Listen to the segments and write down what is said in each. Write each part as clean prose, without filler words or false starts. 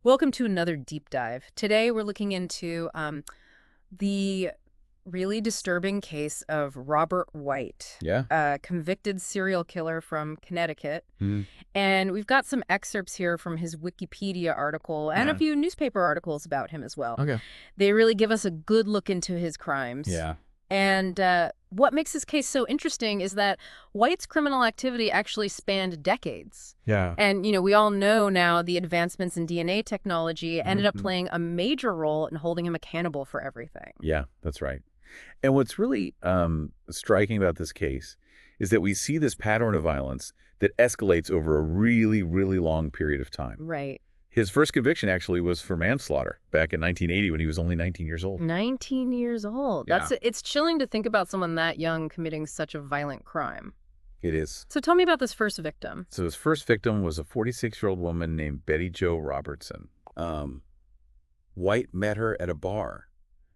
Welcome to another deep dive. Today we're looking into the really disturbing case of Robert White, Yeah. a convicted serial killer from Connecticut. Mm. And we've got some excerpts here from his Wikipedia article and a Yeah. few newspaper articles about him as well. Okay. They really give us a good look into his crimes. Yeah. And what makes this case so interesting is that White's criminal activity actually spanned decades. Yeah. And, we all know now the advancements in DNA technology ended up Mhm. playing a major role in holding him accountable for everything. Yeah, that's right. And what's really striking about this case is that we see this pattern of violence that escalates over a really, really long period of time. Right. His first conviction actually was for manslaughter back in 1980 when he was only 19 years old. 19 years old. Yeah. It's chilling to think about someone that young committing such a violent crime. It is. So tell me about this first victim. So his first victim was a 46-year-old woman named Betty Jo Robertson. White met her at a bar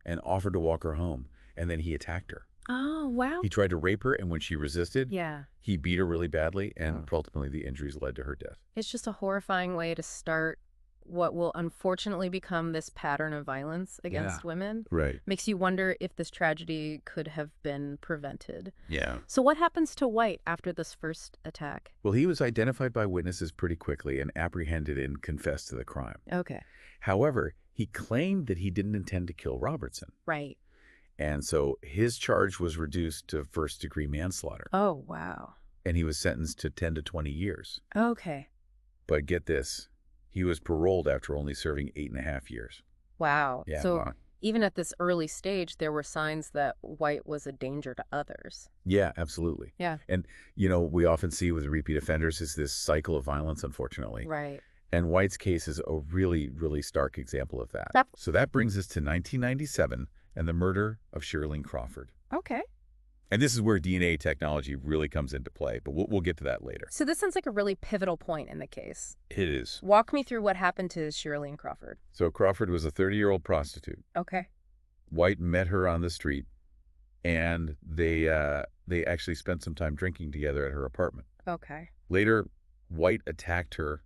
and offered to walk her home, and then he attacked her. Oh, wow. He tried to rape her, and when she resisted, Yeah. he beat her really badly, and ultimately the injuries led to her death. It's just a horrifying way to start what will unfortunately become this pattern of violence against women. Right. Makes you wonder if this tragedy could have been prevented. Yeah. So what happens to White after this first attack? Well, he was identified by witnesses pretty quickly and apprehended and confessed to the crime. Okay. However, he claimed that he didn't intend to kill Robertson. Right. And so his charge was reduced to first-degree manslaughter. Oh, wow. And he was sentenced to 10 to 20 years. Okay. But get this, he was paroled after only serving 8.5 years. Wow. Yeah, So wow. even at this early stage, there were signs that White was a danger to others. Yeah, absolutely. Yeah. And, we often see with repeat offenders is this cycle of violence, unfortunately. Right. And White's case is a really, really stark example of that. So that brings us to 1997 and the murder of Shirley Crawford. Okay. And this is where DNA technology really comes into play, but we'll get to that later. So this sounds like a really pivotal point in the case. It is. Walk me through what happened to Shirley Crawford. So Crawford was a 30-year-old prostitute. Okay. White met her on the street, and they actually spent some time drinking together at her apartment. Okay. Later, White attacked her,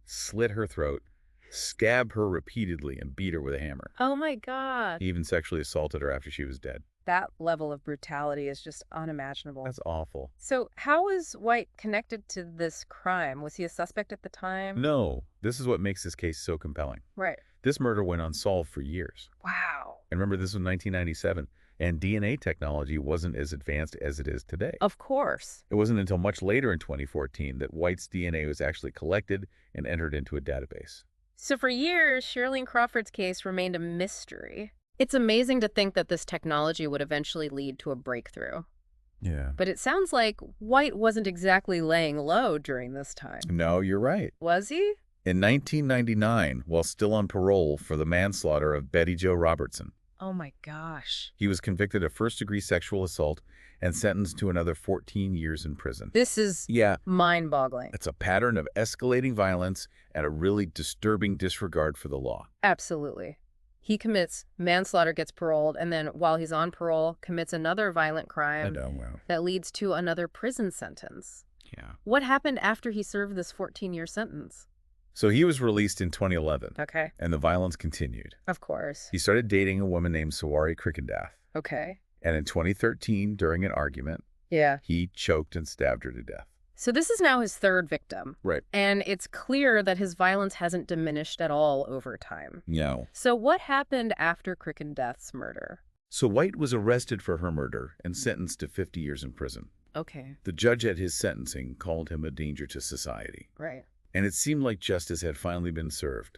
slit her throat, stabbed her repeatedly, and beat her with a hammer. Oh my God. He even sexually assaulted her after she was dead. That level of brutality is just unimaginable. That's awful. So how was White connected to this crime? Was he a suspect at the time? No, this is what makes this case so compelling. Right. This murder went unsolved for years. Wow. And remember, this was 1997, and DNA technology wasn't as advanced as it is today. Of course. It wasn't until much later in 2014 that White's DNA was actually collected and entered into a database. So for years, Shirley Crawford's case remained a mystery. It's amazing to think that this technology would eventually lead to a breakthrough. Yeah. But it sounds like White wasn't exactly laying low during this time. No, you're right. Was he? In 1999, while still on parole for the manslaughter of Betty Jo Robertson, Oh my gosh. he was convicted of first-degree sexual assault and sentenced to another 14 years in prison. This is mind-boggling. It's a pattern of escalating violence and a really disturbing disregard for the law. Absolutely. He commits manslaughter, gets paroled, and then while he's on parole, commits another violent crime that leads to another prison sentence. Yeah. What happened after he served this 14-year sentence? So he was released in 2011, Okay. and the violence continued. Of course. He started dating a woman named Sawari Krickendath, Okay. and in 2013, during an argument, Yeah. he choked and stabbed her to death. So this is now his third victim. Right. And it's clear that his violence hasn't diminished at all over time. No. So what happened after Krickendath's murder? So White was arrested for her murder and sentenced to 50 years in prison. Okay. The judge at his sentencing called him a danger to society, Right. and it seemed like justice had finally been served.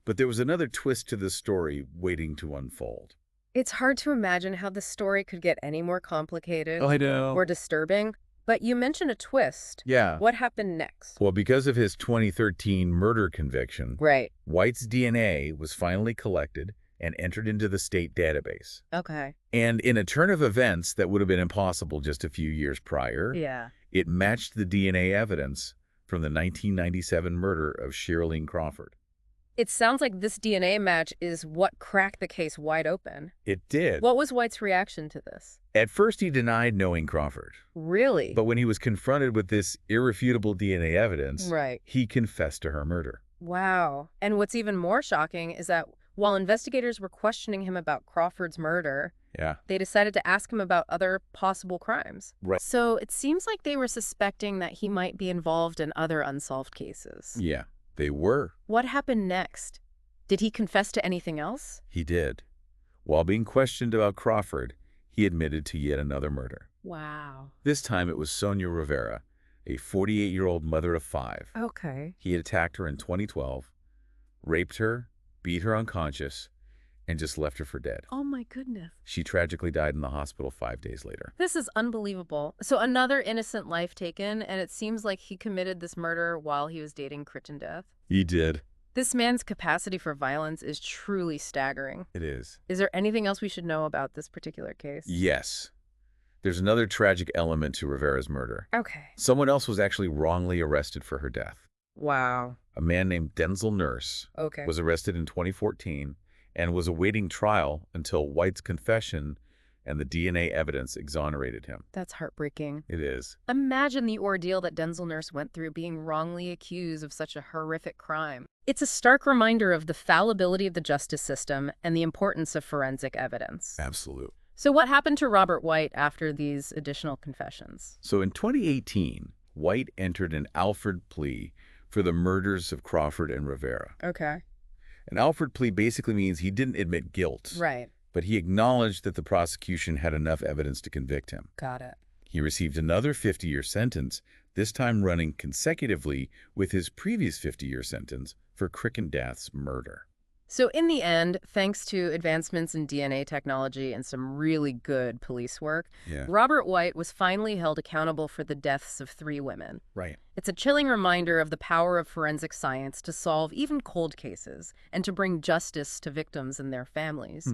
But there was another twist to the story waiting to unfold. It's hard to imagine how the story could get any more complicated I know. or disturbing. But you mentioned a twist. Yeah. What happened next? Well, because of his 2013 murder conviction, Right. White's DNA was finally collected and entered into the state database. Okay. And in a turn of events that would have been impossible just a few years prior, Yeah. it matched the DNA evidence from the 1997 murder of Shirley Crawford. It sounds like this DNA match is what cracked the case wide open. It did. What was White's reaction to this? At first, he denied knowing Crawford. Really? But when he was confronted with this irrefutable DNA evidence, Right. he confessed to her murder. Wow. And what's even more shocking is that while investigators were questioning him about Crawford's murder, Yeah. they decided to ask him about other possible crimes. Right. So it seems like they were suspecting that he might be involved in other unsolved cases. Yeah, they were. What happened next? Did he confess to anything else? He did. While being questioned about Crawford, he admitted to yet another murder. Wow. This time it was Sonia Rivera, a 48-year-old mother of 5. Okay. He had attacked her in 2012, raped her, beat her unconscious, and just left her for dead. Oh my goodness. She tragically died in the hospital 5 days later. This is unbelievable. So another innocent life taken, and it seems like he committed this murder while he was dating Christian Death. He did. This man's capacity for violence is truly staggering. It is. Is there anything else we should know about this particular case? Yes. There's another tragic element to Rivera's murder. Okay. Someone else was actually wrongly arrested for her death. Wow. A man named Denzel Nurse was arrested in 2014 and was awaiting trial until White's confession and the DNA evidence exonerated him. That's heartbreaking. It is. Imagine the ordeal that Denzel Nurse went through being wrongly accused of such a horrific crime. It's a stark reminder of the fallibility of the justice system and the importance of forensic evidence. Absolute. So what happened to Robert White after these additional confessions? So in 2018, White entered an Alford plea for the murders of Crawford and Rivera. Okay. An Alford plea basically means he didn't admit guilt. Right. But he acknowledged that the prosecution had enough evidence to convict him. Got it. He received another 50-year sentence, this time running consecutively with his previous 50-year sentence for Christian Death's murder. So in the end, thanks to advancements in DNA technology and some really good police work, Robert White was finally held accountable for the deaths of 3 women. Right. It's a chilling reminder of the power of forensic science to solve even cold cases and to bring justice to victims and their families.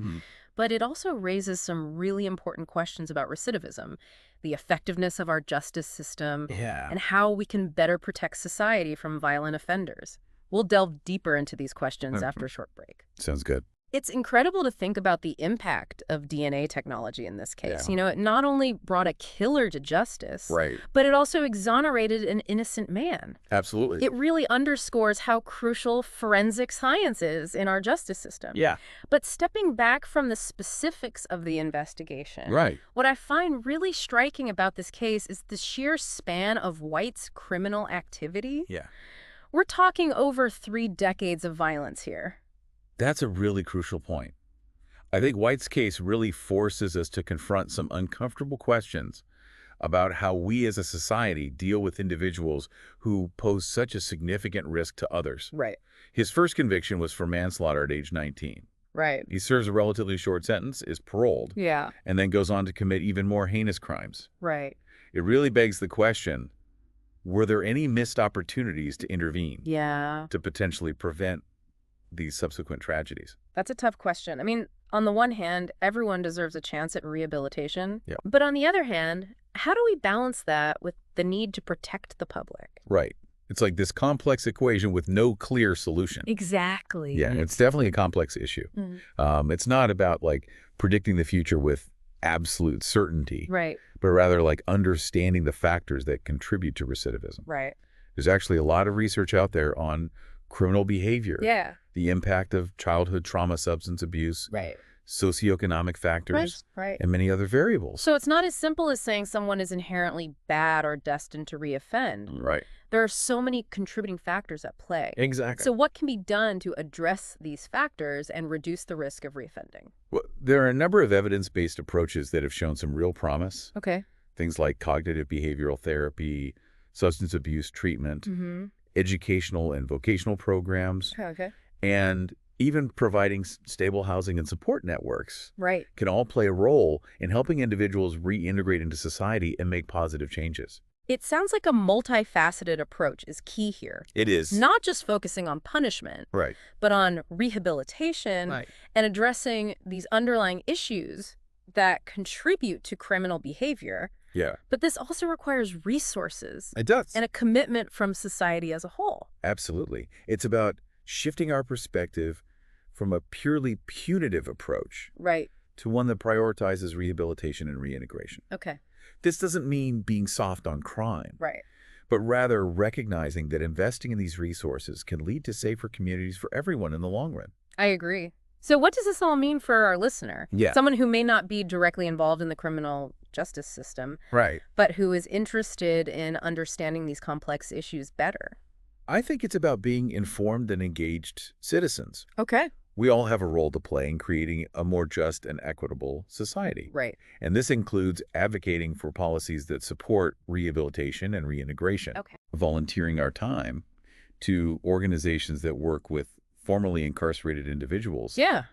But it also raises some really important questions about recidivism, the effectiveness of our justice system, and how we can better protect society from violent offenders. We'll delve deeper into these questions after a short break. Sounds good. It's incredible to think about the impact of DNA technology in this case. You know, it not only brought a killer to justice, but it also exonerated an innocent man. Absolutely. It really underscores how crucial forensic science is in our justice system. Yeah. But stepping back from the specifics of the investigation, what I find really striking about this case is the sheer span of White's criminal activity. We're talking over 3 decades of violence here. That's a really crucial point. I think White's case really forces us to confront some uncomfortable questions about how we as a society deal with individuals who pose such a significant risk to others. His first conviction was for manslaughter at age 19. He serves a relatively short sentence, is paroled, and then goes on to commit even more heinous crimes. It really begs the question, were there any missed opportunities to intervene? To potentially prevent these subsequent tragedies? That's a tough question. I mean, on the one hand, everyone deserves a chance at rehabilitation. But on the other hand, how do we balance that with the need to protect the public? It's like this complex equation with no clear solution. Exactly. Yeah, it's definitely a complex issue. It's not about like predicting the future with absolute certainty, but rather like understanding the factors that contribute to recidivism. There's actually a lot of research out there on criminal behavior, the impact of childhood trauma, substance abuse, socioeconomic factors, and many other variables. So it's not as simple as saying someone is inherently bad or destined to reoffend. There are so many contributing factors at play. Exactly. So what can be done to address these factors and reduce the risk of reoffending? Well, there are a number of evidence-based approaches that have shown some real promise. Things like cognitive behavioral therapy, substance abuse treatment, educational and vocational programs, and even providing stable housing and support networks can all play a role in helping individuals reintegrate into society and make positive changes. It sounds like a multifaceted approach is key here. It is. Not just focusing on punishment, but on rehabilitation and addressing these underlying issues that contribute to criminal behavior. But this also requires resources. It does. And a commitment from society as a whole. Absolutely. It's about shifting our perspective from a purely punitive approach to one that prioritizes rehabilitation and reintegration. This doesn't mean being soft on crime, but rather recognizing that investing in these resources can lead to safer communities for everyone in the long run. I agree. So what does this all mean for our listener? Yeah. Someone who may not be directly involved in the criminal justice system, Right. but who is interested in understanding these complex issues better. I think it's about being informed and engaged citizens. Okay. We all have a role to play in creating a more just and equitable society. Right. And this includes advocating for policies that support rehabilitation and reintegration, Okay. volunteering our time to organizations that work with formerly incarcerated individuals, Yeah,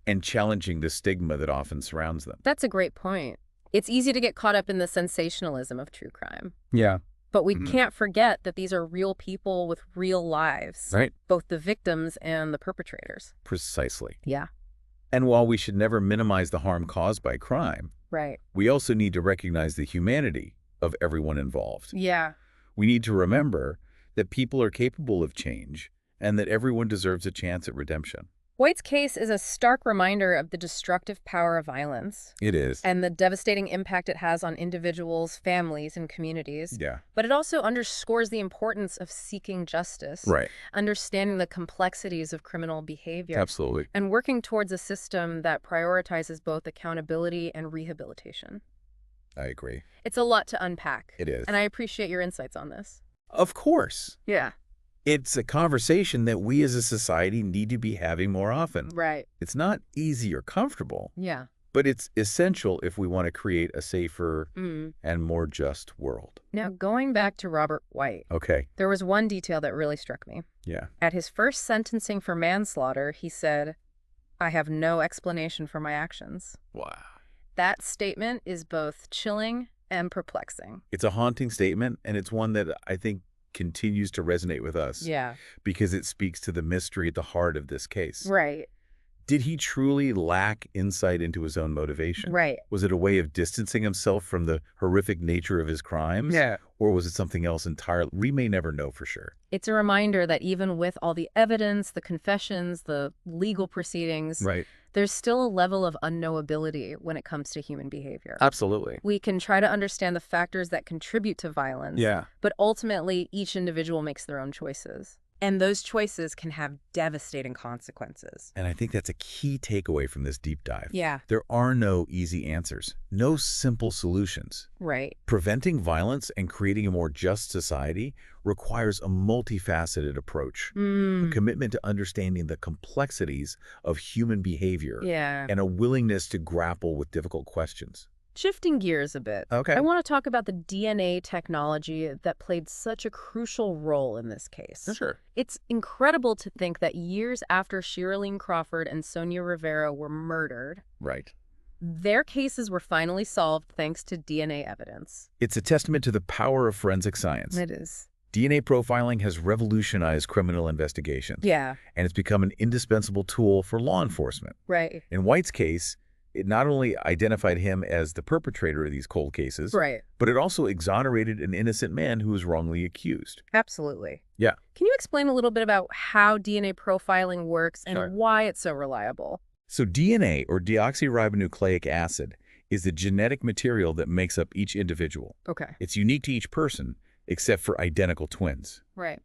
and challenging the stigma that often surrounds them. that's a great point. It's easy to get caught up in the sensationalism of true crime. Yeah. But we Mhm. can't forget that these are real people with real lives, Right? both the victims and the perpetrators. Precisely. Yeah, And while we should never minimize the harm caused by crime, right. we also need to recognize the humanity of everyone involved. Yeah, We need to remember that people are capable of change and that everyone deserves a chance at redemption. White's case is a stark reminder of the destructive power of violence It is. and the devastating impact it has on individuals, families, and communities. Yeah. But it also underscores the importance of seeking justice, Right. understanding the complexities of criminal behavior, Absolutely. and working towards a system that prioritizes both accountability and rehabilitation. I agree. It's a lot to unpack. It is. And I appreciate your insights on this. Of course. Yeah. It's a conversation that we as a society need to be having more often. Right. It's not easy or comfortable, Yeah. but it's essential if we want to create a safer Mm. and more just world. Now, going back to Robert White, Okay. there was one detail that really struck me. Yeah. At his first sentencing for manslaughter, he said, "I have no explanation for my actions." Wow. That statement is both chilling and perplexing. It's a haunting statement, and it's one that I think continues to resonate with us. Yeah. Because it speaks to the mystery at the heart of this case. Right. Did he truly lack insight into his own motivation? Right. Was it a way of distancing himself from the horrific nature of his crimes? Yeah. Or was it something else entirely? We may never know for sure. It's a reminder that even with all the evidence, the confessions, the legal proceedings, Right. there's still a level of unknowability when it comes to human behavior. Absolutely. We can try to understand the factors that contribute to violence, Yeah. but ultimately each individual makes their own choices. And those choices can have devastating consequences. And I think that's a key takeaway from this deep dive. Yeah. There are no easy answers, no simple solutions. Right. Preventing violence and creating a more just society requires a multifaceted approach, a commitment to understanding the complexities of human behavior, Yeah. and a willingness to grapple with difficult questions. Shifting gears a bit, Okay. I want to talk about the DNA technology that played such a crucial role in this case. Sure. It's incredible to think that years after Sherilyn Crawford and Sonia Rivera were murdered, Right. their cases were finally solved thanks to DNA evidence. It's a testament to the power of forensic science. It is. DNA profiling has revolutionized criminal investigations, Yeah, and it's become an indispensable tool for law enforcement. right. In White's case, it not only identified him as the perpetrator of these cold cases, Right. but it also exonerated an innocent man who was wrongly accused. Absolutely. Yeah. Can you explain a little bit about how DNA profiling works and Sure. why it's so reliable? So DNA, or deoxyribonucleic acid, is the genetic material that makes up each individual. Okay. It's unique to each person, except for identical twins. Right.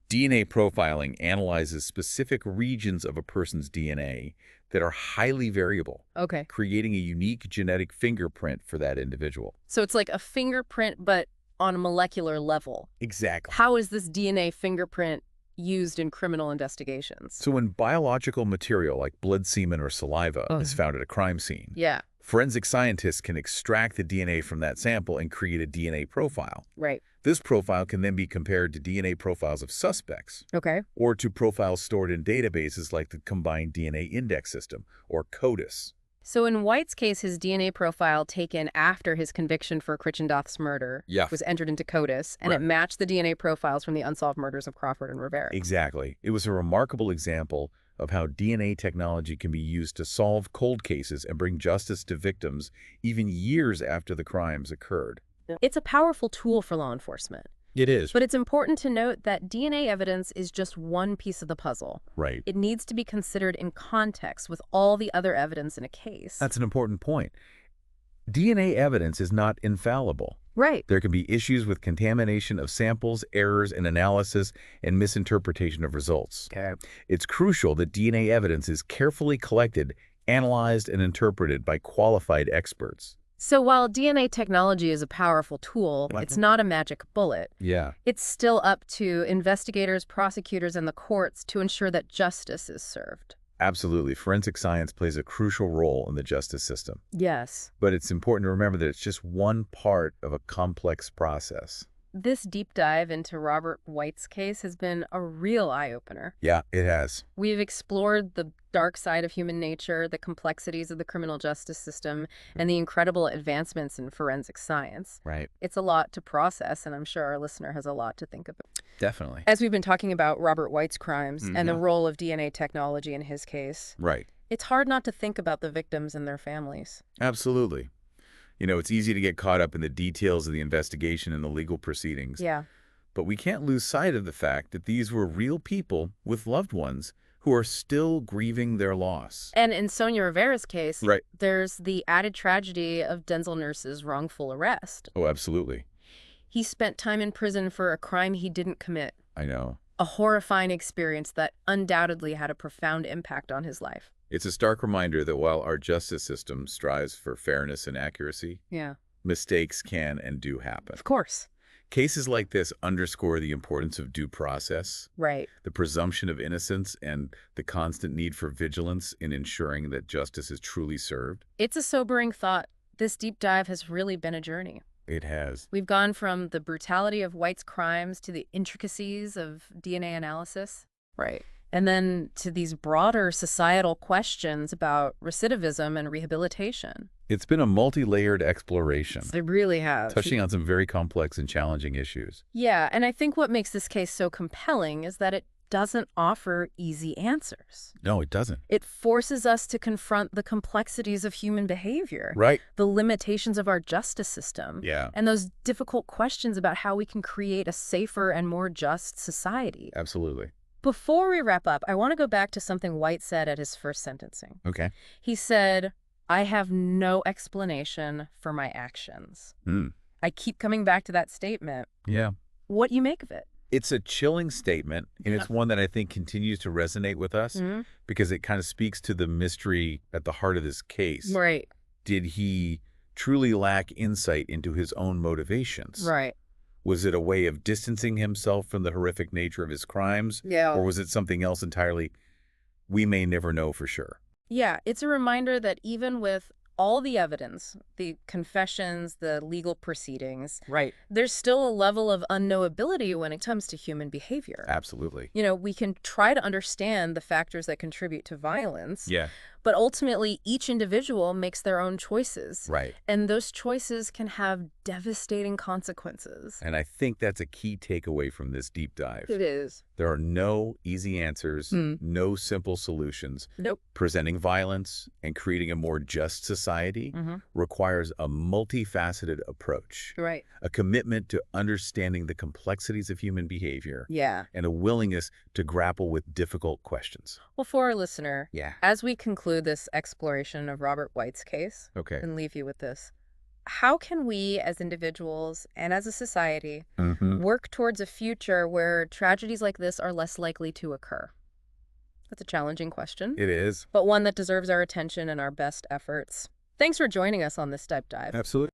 DNA profiling analyzes specific regions of a person's DNA that are highly variable, Okay. creating a unique genetic fingerprint for that individual. So it's like a fingerprint, but on a molecular level. Exactly. How is this DNA fingerprint used in criminal investigations? So when biological material like blood, semen, or saliva is found at a crime scene, Yeah. forensic scientists can extract the DNA from that sample and create a DNA profile. Right. This profile can then be compared to DNA profiles of suspects Okay. or to profiles stored in databases like the Combined DNA Index System, or CODIS. So in White's case, his DNA profile taken after his conviction for Krichendoth's murder Yeah. was entered into CODIS, and Right. it matched the DNA profiles from the unsolved murders of Crawford and Rivera. Exactly. It was a remarkable example of how DNA technology can be used to solve cold cases and bring justice to victims even years after the crimes occurred. It's a powerful tool for law enforcement. It is. But it's important to note that DNA evidence is just one piece of the puzzle. Right. It needs to be considered in context with all the other evidence in a case. That's an important point. DNA evidence is not infallible. Right. There can be issues with contamination of samples, errors in analysis, and misinterpretation of results. Okay. It's crucial that DNA evidence is carefully collected, analyzed, and interpreted by qualified experts. So while DNA technology is a powerful tool, it's not a magic bullet. Yeah, It's still up to investigators, prosecutors, and the courts to ensure that justice is served. absolutely. Forensic science plays a crucial role in the justice system. Yes. But it's important to remember that it's just one part of a complex process. This deep dive into Robert White's case has been a real eye-opener. Yeah, it has. We've explored the dark side of human nature, the complexities of the criminal justice system, and the incredible advancements in forensic science. Right. It's a lot to process, and I'm sure our listener has a lot to think about. Definitely. As we've been talking about Robert White's crimes and the role of DNA technology in his case, Right. it's hard not to think about the victims and their families. Absolutely. You know, it's easy to get caught up in the details of the investigation and the legal proceedings. Yeah. But we can't lose sight of the fact that these were real people with loved ones who are still grieving their loss. And in Sonia Rivera's case, Right. there's the added tragedy of Denzel Nurse's wrongful arrest. Oh, absolutely. He spent time in prison for a crime he didn't commit, I know. a horrifying experience that undoubtedly had a profound impact on his life. It's a stark reminder that while our justice system strives for fairness and accuracy, Yeah. mistakes can and do happen. Of course. Cases like this underscore the importance of due process, Right. the presumption of innocence, and the constant need for vigilance in ensuring that justice is truly served. It's a sobering thought. This deep dive has really been a journey. It has. We've gone from the brutality of White's crimes to the intricacies of DNA analysis. Right. And then to these broader societal questions about recidivism and rehabilitation. It's been a multi-layered exploration, They really have. touching on some very complex and challenging issues. Yeah, and I think what makes this case so compelling is that it doesn't offer easy answers. No, it doesn't. It forces us to confront the complexities of human behavior, Right. the limitations of our justice system, Yeah, and those difficult questions about how we can create a safer and more just society. absolutely. Before we wrap up, I want to go back to something White said at his first sentencing. Okay. He said, "I have no explanation for my actions." I keep coming back to that statement. Yeah. What you make of it? It's a chilling statement, and it's one that I think continues to resonate with us because it kind of speaks to the mystery at the heart of this case. Right. Did he truly lack insight into his own motivations? Right. Was it a way of distancing himself from the horrific nature of his crimes? Yeah. Or was it something else entirely? We may never know for sure. Yeah, it's a reminder that even with all the evidence, the confessions, the legal proceedings, Right. there's still a level of unknowability when it comes to human behavior. Absolutely. You know, we can try to understand the factors that contribute to violence, Yeah. but ultimately each individual makes their own choices. Right. And those choices can have devastating consequences. And I think that's a key takeaway from this deep dive. It is. There are no easy answers, no simple solutions. Nope. Presenting violence and creating a more just society requires a multifaceted approach, Right. a commitment to understanding the complexities of human behavior, Yeah. and a willingness to grapple with difficult questions. Well, for our listener, Yeah. as we conclude this exploration of Robert White's case, Okay. and leave you with this, how can we as individuals and as a society work towards a future where tragedies like this are less likely to occur? That's a challenging question, It is. but one that deserves our attention and our best efforts. Thanks for joining us on this deep dive. Absolutely.